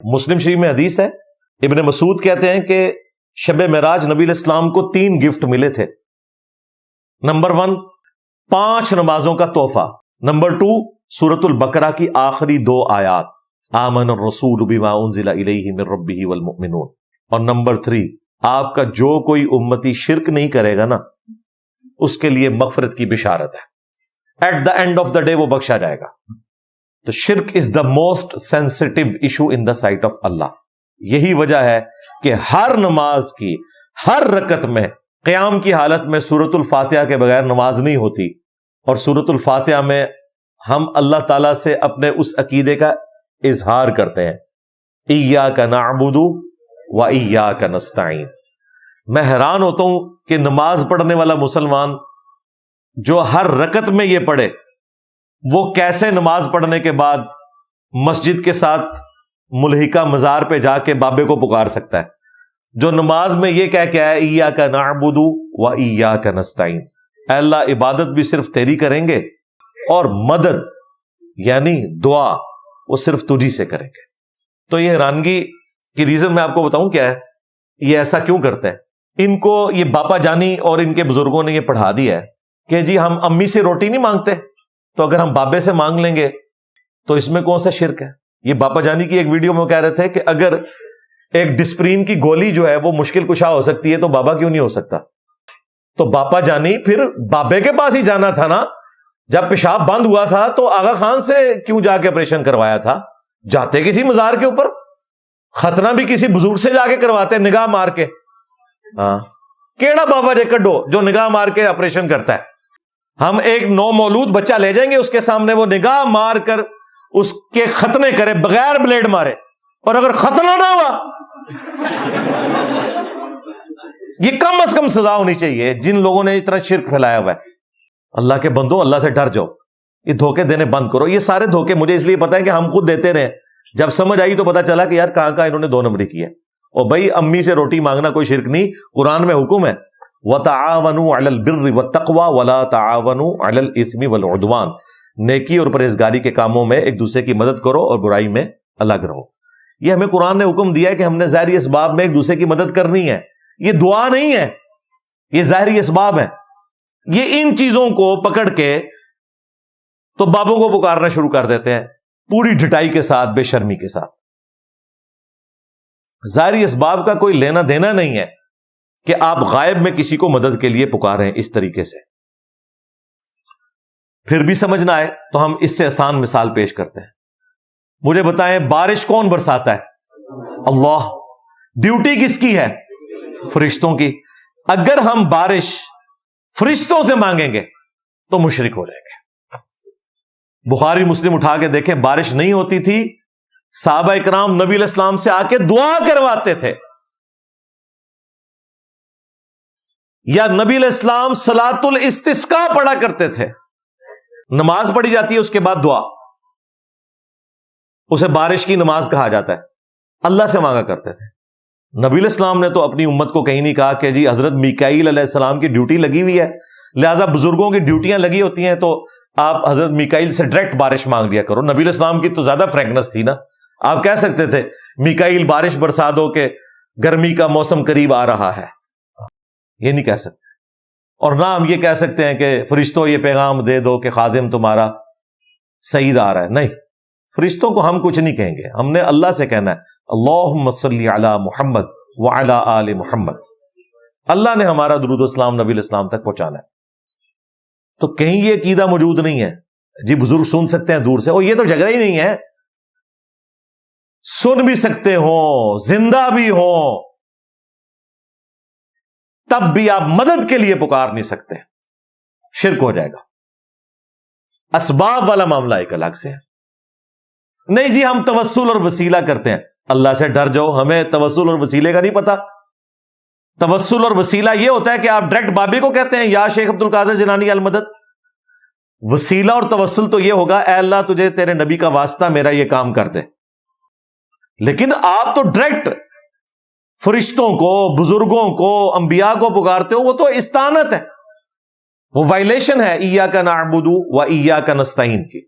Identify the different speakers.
Speaker 1: مسلم شریف میں حدیث ہے، ابن مسعود کہتے ہیں کہ شب معراج نبی علیہ السلام کو 3 گفٹ ملے تھے۔ نمبر 1 5 نمازوں کا تحفہ، نمبر 2 سورۃ البقرہ کی آخری 2 آیات آمن الرسول بما انزل الیہ من ربہ والمؤمنون، اور نمبر 3 آپ کا جو کوئی امتی شرک نہیں کرے گا نا اس کے لیے مغفرت کی بشارت ہے، at the end of the day وہ بخشا جائے گا۔ تو شرک is the most sensitive issue in the sight of Allah. یہی وجہ ہے کہ ہر نماز کی ہر رکعت میں قیام کی حالت میں سورۃ الفاتحہ کے بغیر نماز نہیں ہوتی، اور سورۃ الفاتحہ میں ہم اللہ تعالیٰ سے اپنے اس عقیدے کا اظہار کرتے ہیں، ایاک نعبد و ایاک نستعین۔ میں حیران ہوتا ہوں کہ نماز پڑھنے والا مسلمان جو ہر رکعت میں یہ پڑھے، وہ کیسے نماز پڑھنے کے بعد مسجد کے ساتھ ملحقہ مزار پہ جا کے بابے کو پکار سکتا ہے، جو نماز میں یہ کہہ کے آئے ایاک نعبد و ایاک نستعین، اے اللہ عبادت بھی صرف تیری کریں گے اور مدد یعنی دعا وہ صرف تجھی سے کریں گے۔ تو یہ حیرانگی کی ریزن میں آپ کو بتاؤں کیا ہے، یہ ایسا کیوں کرتے ہیں؟ ان کو یہ باپا جانی اور ان کے بزرگوں نے یہ پڑھا دیا ہے کہ جی ہم امی سے روٹی نہیں مانگتے، تو اگر ہم بابے سے مانگ لیں گے تو اس میں کون سا شرک ہے؟ یہ باپا جانی کی ایک ویڈیو میں کہہ رہے تھے کہ اگر ایک ڈسپرین کی گولی جو ہے وہ مشکل کشا ہو سکتی ہے تو بابا کیوں نہیں ہو سکتا؟ تو باپا جانی پھر بابے کے پاس ہی جانا تھا نا، جب پیشاب بند ہوا تھا تو آغا خان سے کیوں جا کے آپریشن کروایا تھا؟ جاتے کسی مزار کے اوپر، ختنہ بھی کسی بزرگ سے جا کے کرواتے نگاہ مار کے۔ ہاں کیڑا بابا جے کڈو جو نگاہ مار کے آپریشن کرتا ہے؟ ہم ایک نو مولود بچہ لے جائیں گے، اس کے سامنے وہ نگاہ مار کر اس کے ختنے کرے بغیر بلیڈ مارے، اور اگر ختنہ نہ ہوا یہ کم از کم سزا ہونی چاہیے جن لوگوں نے اس طرح شرک پھیلایا ہوا ہے۔ اللہ کے بندو، اللہ سے ڈر جاؤ، یہ دھوکے دینے بند کرو۔ یہ سارے دھوکے مجھے اس لیے پتا ہے کہ ہم خود دیتے رہے، جب سمجھ آئی تو پتا چلا کہ یار کہاں انہوں نے 2 نمبری کی ہے۔ اور بھائی امی سے روٹی مانگنا کوئی شرک نہیں، قرآن میں حکم ہے وَتَعَاوَنُوا عَلَى الْبِرِّ وَالتَّقْوَى وَلَا تَعَاوَنُوا عَلَى الْإِثْمِ وَالْعُدْوَانِ، نیکی اور پرہیزگاری کے کاموں میں ایک دوسرے کی مدد کرو اور برائی میں الگ رہو۔ یہ ہمیں قرآن نے حکم دیا ہے کہ ہم نے ظاہری اسباب میں ایک دوسرے کی مدد کرنی ہے، یہ دعا نہیں ہے، یہ ظاہری اسباب ہے۔ یہ ان چیزوں کو پکڑ کے تو بابوں کو پکارنا شروع کر دیتے ہیں پوری ڈھٹائی کے ساتھ، بے شرمی کے ساتھ۔ ظاہری اسباب کا کوئی لینا دینا نہیں ہے کہ آپ غائب میں کسی کو مدد کے لیے پکاریں اس طریقے سے۔ پھر بھی سمجھ نہ آئے تو ہم اس سے آسان مثال پیش کرتے ہیں۔ مجھے بتائیں بارش کون برساتا ہے؟ اللہ۔ ڈیوٹی کس کی ہے؟ فرشتوں کی۔ اگر ہم بارش فرشتوں سے مانگیں گے تو مشرک ہو جائیں گے۔ بخاری مسلم اٹھا کے دیکھیں، بارش نہیں ہوتی تھی، صحابہ اکرام نبی علیہ السلام سے آ کے دعا کرواتے تھے، یا نبی علیہ السلام صلاۃ الاستسقاء پڑھا کرتے تھے۔ نماز پڑھی جاتی ہے، اس کے بعد دعا، اسے بارش کی نماز کہا جاتا ہے، اللہ سے مانگا کرتے تھے۔ نبی علیہ السلام نے تو اپنی امت کو کہیں نہیں کہا کہ جی حضرت میکائیل علیہ السلام کی ڈیوٹی لگی ہوئی ہے، لہذا بزرگوں کی ڈیوٹیاں لگی ہوتی ہیں تو آپ حضرت میکائیل سے ڈائریکٹ بارش مانگ لیا کرو۔ نبی علیہ السلام کی تو زیادہ فرینکنس تھی نا، آپ کہہ سکتے تھے میکائیل بارش برسا دو کہ گرمی کا موسم قریب آ رہا ہے، یہ نہیں کہہ سکتے۔ اور نہ ہم یہ کہہ سکتے ہیں کہ فرشتوں یہ پیغام دے دو کہ خادم تمہارا سعید آ رہا ہے، نہیں، فرشتوں کو ہم کچھ نہیں کہیں گے، ہم نے اللہ سے کہنا ہے اللہم صلی علی محمد وعلی آل محمد۔ اللہ نے ہمارا درود و اسلام نبی علیہ السلام تک پہنچانا ہے۔ تو کہیں یہ عقیدہ موجود نہیں ہے جی بزرگ سن سکتے ہیں دور سے، اور یہ تو جھگڑا ہی نہیں ہے، سن بھی سکتے ہوں، زندہ بھی ہوں، تب بھی آپ مدد کے لیے پکار نہیں سکتے، شرک ہو جائے گا۔ اسباب والا معاملہ ایک الگ سے ہے۔ نہیں جی ہم توسل اور وسیلہ کرتے ہیں، اللہ سے ڈر جاؤ، ہمیں توسل اور وسیلے کا نہیں پتا۔ توسل اور وسیلہ یہ ہوتا ہے کہ آپ ڈائریکٹ بابے کو کہتے ہیں یا شیخ عبد القادر جیلانی المدد۔ وسیلہ اور توسل تو یہ ہوگا اے اللہ تجھے تیرے نبی کا واسطہ میرا یہ کام کر دے، لیکن آپ تو ڈائریکٹ فرشتوں کو، بزرگوں کو، انبیاء کو پکارتے ہو، وہ تو استعانت ہے، وہ وائلیشن ہے ایاک نعبد و ایاک نستعین کی۔